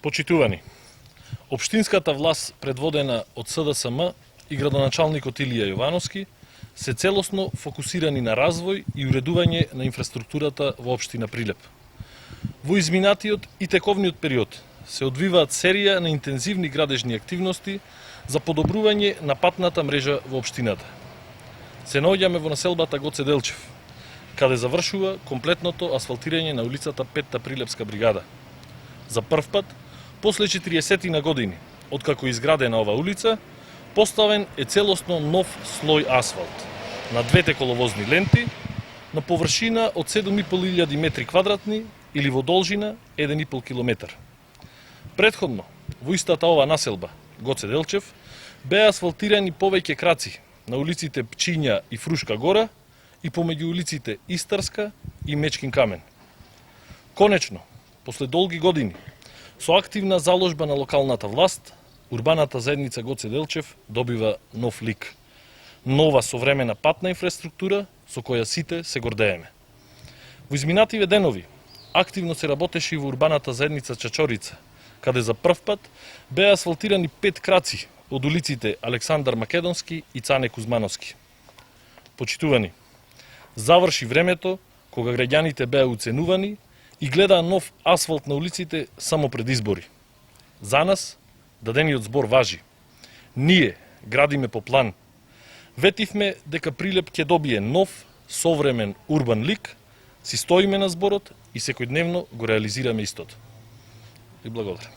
Почитувани, општинската власт предводена од СДСМ и градоначалникот Илија Јовановски се целосно фокусирани на развој и уредување на инфраструктурата во општина Прилеп. Во изминатиот и тековниот период се одвиваат серија на интензивни градежни активности за подобрување на патната мрежа во општината. Се наоѓаме во населбата Гоце Делчев, каде завршува комплетното асфалтирање на улицата Петта Прилепска бригада. За прв пат, после 40 на години, откако е изградена ова улица, поставен е целосно нов слој асфалт на двете коловозни ленти, на површина од 7.500 метри квадратни или во должина 1,5 километар. Претходно, во истата ова населба, Гоце Делчев, беа асфалтирани повеќе краци на улиците Пчиња и Фрушка гора и помеѓу улиците Истарска и Мечкин камен. Конечно, после долги години, со активна заложба на локалната власт, урбаната заедница Гоце Делчев добива нов лик. Нова современа патна инфраструктура со која сите се гордееме. Во изминативе денови активно се работеше и во урбаната заедница Чачорица, каде за прв пат беа асфалтирани 5 краци од улиците Александар Македонски и Цане Кузмановски. Почитувани, заврши времето кога граѓаните беа уценувани и гледаа нов асфалт на улиците само пред избори. За нас, дадениот збор важи. Ние градиме по план. Ветивме дека Прилеп ќе добие нов, современ урбан лик, си стоиме на зборот и секојдневно го реализираме истото. И благодарам.